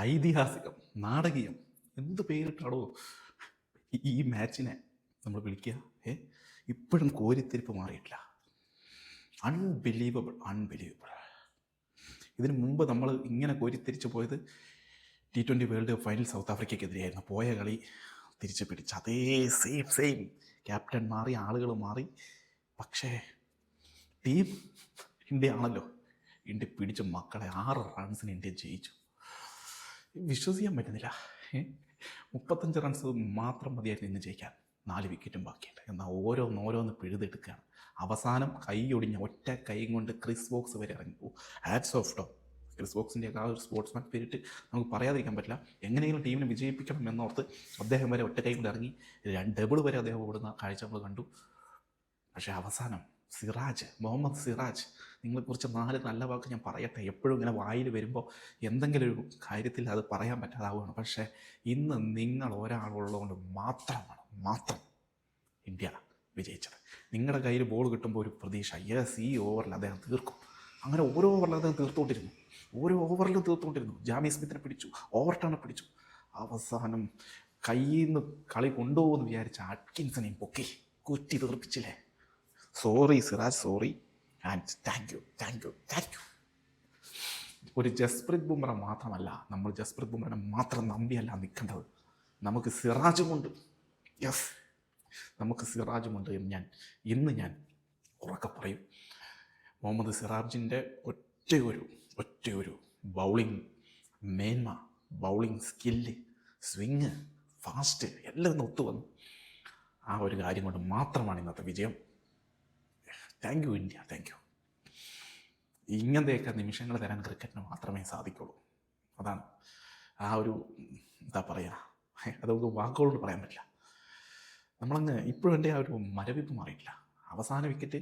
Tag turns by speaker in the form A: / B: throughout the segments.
A: ഐതിഹാസികം, നാടകീയം, എന്ത് പേരിട്ടാടോ ഈ മാച്ചിനെ നമ്മൾ വിളിക്കുക? ഇപ്പോഴും കോരിത്തിരിപ്പ് മാറിയിട്ടില്ല. അൺബിലീവബിൾ. ഇതിനു മുമ്പ് നമ്മൾ ഇങ്ങനെ കോരിത്തിരിച്ചു പോയത് T20 world cup final South ആഫ്രിക്കയ്ക്കെതിരെയായിരുന്നു. പോയ കളി തിരിച്ചു പിടിച്ച് അതേ സെയിം ക്യാപ്റ്റൻ മാറി, ആളുകൾ മാറി, പക്ഷേ ടീം ഇന്ത്യ ആണല്ലോ. ഇന്ത്യ പിടിച്ച മക്കളെ 6 റൺസിന് ഇന്ത്യ ജയിച്ചു. വിശ്വസിക്കാൻ പറ്റുന്നില്ല. 35 റൺസ് മാത്രം മതിയായിരുന്നു ഇന്ന് ജയിക്കാൻ. 4 വിക്കറ്റും ബാക്കിയുണ്ട്. എന്നാൽ ഓരോന്ന് പിഴുതെടുക്കുകയാണ്. അവസാനം കൈ ഒടിഞ്ഞ ഒറ്റ കൈയും കൊണ്ട് ക്രിസ് വോക്സ് വരെ ഇറങ്ങിപ്പോവും. Hats off to. ക്രിസ് വോക്സിൻ്റെ ആ ഒരു സ്പോർട്സ്മാൻ സ്പിരിറ്റ് നമുക്ക് പറയാതിരിക്കാൻ പറ്റില്ല. എങ്ങനെയെങ്കിലും ടീമിനെ വിജയിപ്പിക്കണം എന്നോർത്ത് അദ്ദേഹം വരെ ഒറ്റ കൈ കൊണ്ട് ഇറങ്ങി. ഡബിൾ വരെ അദ്ദേഹം ഓടുന്ന കാഴ്ച നമ്മൾ കണ്ടു. പക്ഷേ അവസാനം മുഹമ്മദ് സിറാജ്, നിങ്ങളെക്കുറിച്ച് 4 നല്ല വാക്ക് ഞാൻ പറയട്ടെ. എപ്പോഴും ഇങ്ങനെ വായിൽ വരുമ്പോൾ എന്തെങ്കിലും ഒരു കാര്യത്തിൽ അത് പറയാൻ പറ്റാതാവുകയാണ്. പക്ഷേ ഇന്ന് നിങ്ങൾ ഒരാളുള്ളതുകൊണ്ട് മാത്രം ഇന്ത്യ വിജയിച്ചത്. നിങ്ങളുടെ കയ്യിൽ ബോൾ കിട്ടുമ്പോൾ ഒരു പ്രതീക്ഷ, ഈ ഓവറിൽ അദ്ദേഹം തീർക്കും. അങ്ങനെ ഓരോ ഓവറിലും അദ്ദേഹം തീർത്തുകൊണ്ടിരുന്നു. ജാമി സ്മിത്തിനെ പിടിച്ചു, ഓവർടേണെ പിടിച്ചു. അവസാനം കയ്യിൽ നിന്ന് കളി കൊണ്ടുപോകുമെന്ന് വിചാരിച്ച അറ്റ്കിൻസനെയും പൊക്കി കുറ്റി തീർപ്പിച്ചില്ലേ. Sorry Siraj, sorry and thank you. ഒരു ജസ്പ്രീത് ബുംറ മാത്രമല്ല, നമ്മൾ ജസ്പ്രീത് ബുംറനെ മാത്രം നമ്പിയല്ല നിൽക്കേണ്ടത്. നമുക്ക് സിറാജുമുണ്ട്. നമുക്ക് സിറാജുമുണ്ട് എന്ന് ഇന്ന് ഞാൻ ഉറക്കെ പറയും. മുഹമ്മദ് സിറാജിൻ്റെ ഒറ്റയൊരു ബൗളിംഗ് മേന്മ, ബൗളിംഗ് സ്കില്ല്, സ്വിങ്, ഫാസ്റ്റ് എല്ലാം ഒന്ന് ഒത്തുവന്നു. ആ ഒരു കാര്യം കൊണ്ട് മാത്രമാണ് ഇന്നത്തെ വിജയം. Thank you India, thank U. ഇങ്ങനത്തെയൊക്കെ നിമിഷങ്ങൾ തരാൻ ക്രിക്കറ്റിന് മാത്രമേ സാധിക്കുള്ളൂ. അതാണ് ആ ഒരു എന്താ പറയുക, അത് നമുക്ക് വാക്കുകളോട് പറയാൻ പറ്റില്ല. നമ്മളങ്ങ് ഇപ്പോഴും എൻ്റെ ആ ഒരു മരവിപ്പ് മാറിയിട്ടില്ല. അവസാന വിക്കറ്റ്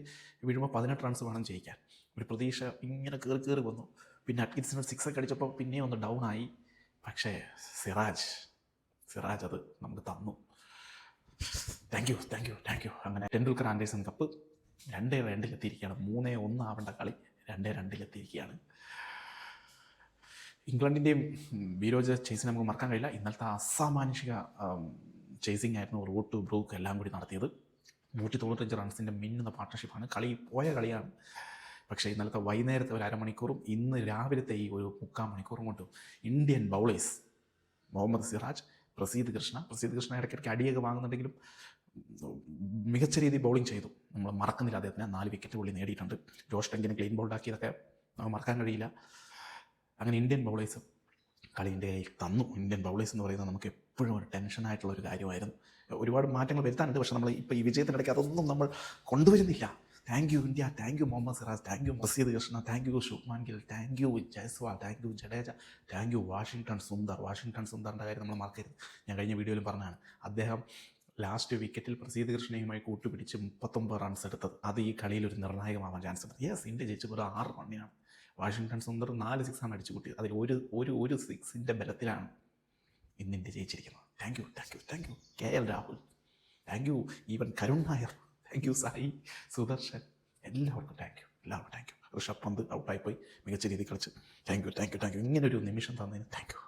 A: വീഴുമ്പോൾ 18 റൺസ് വേണം ജയിക്കാൻ. ഒരു പ്രതീക്ഷ ഇങ്ങനെ കയറി വന്നു. പിന്നെ അറ്റ്കിൻസിന് 6 ഒക്കെ അടിച്ചപ്പോൾ പിന്നെയും ഒന്ന് ഡൗൺ ആയി. പക്ഷേ സിറാജ് അത് നമുക്ക് തന്നു. Thank you. അങ്ങനെ ടെണ്ടുൽക്കർ ആൻഡേഴ്സൺ കപ്പ് 2-2 3-1 ആവേണ്ട കളി 2-2 ഇംഗ്ലണ്ടിൻ്റെയും ബീരോജ ചേസിനെ നമുക്ക് മറക്കാൻ കഴിയില്ല. ഇന്നലത്തെ അസാമാനുഷിക ചേസിങ് ആയിരുന്നു. റൂട്ട് ബ്രൂക്ക് എല്ലാം കൂടി നടത്തിയത്. 195 റൺസിൻ്റെ മിന്നുന്ന പാർട്ട്ണർഷിപ്പാണ്. പോയ കളിയാണ്. പക്ഷേ ഇന്നലത്തെ വൈകുന്നേരത്തെ ഒരു അരമണിക്കൂറും ഇന്ന് രാവിലത്തെ ഈ ഒരു 3/4 മണിക്കൂറും കൊണ്ടും ഇന്ത്യൻ ബൗളേഴ്സ് മുഹമ്മദ് സിറാജ്, പ്രസീദ് കൃഷ്ണ ഇടയ്ക്കിടയ്ക്ക് അടിയൊക്കെ വാങ്ങുന്നുണ്ടെങ്കിലും മികച്ച രീതിയിൽ ബൗളിംഗ് ചെയ്തു. നമ്മൾ മറക്കുന്നില്ല അദ്ദേഹത്തിന്. 4 വിക്കറ്റ് പുള്ളി നേടിയിട്ടുണ്ട്. ജോഷ് ടങ്കിനെ ക്ലീൻ ബൗൾഡാക്കിയതൊക്കെ നമുക്ക് മറക്കാൻ കഴിയില്ല. അങ്ങനെ ഇന്ത്യൻ ബൗളേഴ്സ് കളീൻ്റെ തന്നു. ഇന്ത്യൻ ബൗളേഴ്സ് എന്ന് പറയുന്നത് നമുക്ക് എപ്പോഴും ഒരു ടെൻഷനായിട്ടുള്ള ഒരു കാര്യമായിരുന്നു. ഒരുപാട് മാറ്റങ്ങൾ വരുത്താനുണ്ട്. പക്ഷേ നമ്മൾ ഇപ്പോൾ ഈ വിജയത്തിനിടയ്ക്ക് അതൊന്നും നമ്മൾ കൊണ്ടുവരുന്നില്ല. Thank you India, thank you Mohammed Siraj, thank you Prasidh Krishna, thank you Shubman Gill, thank you Jaiswal, thank you Jadeja, thank you Washington സുന്ദറിൻ്റെ കാര്യം നമ്മൾ മറക്കരുത്. ഞാൻ കഴിഞ്ഞ വീഡിയോയിലും പറഞ്ഞതാണ്. അദ്ദേഹം ലാസ്റ്റ് വിക്കറ്റിൽ പ്രസീദ് കൃഷ്ണയുമായി കൂട്ടുപിടിച്ച് 39 റൺസ് എടുത്തത്. അത് ഈ കളിയിൽ ഒരു നിർണായകമാവാൻ ചാൻസ് ഉണ്ട്. ഇന്ത്യ ജയിച്ചത് ഒരു 6 റണ്ണിനാണ്. വാഷിങ്ടൺ സുന്ദർ 4 6 അടിച്ചു കൂട്ടിയത്. അതിൽ ഒരു 6ൻ്റെ ബലത്തിലാണ് ഇന്ന് ഇന്ത്യ ജയിച്ചിരിക്കുന്നത്. Thank you KL Rahul, thank you even Karun Nair, thank you Sai Sudharsan, എല്ലാവർക്കും താങ്ക് യു. ഋഷഭ് പന്ത് ഔട്ടായിപ്പോയി, മികച്ച രീതിയിൽ കളിച്ച്. Thank you. ഇങ്ങനൊരു നിമിഷം തന്നതിന് താങ്ക് യു.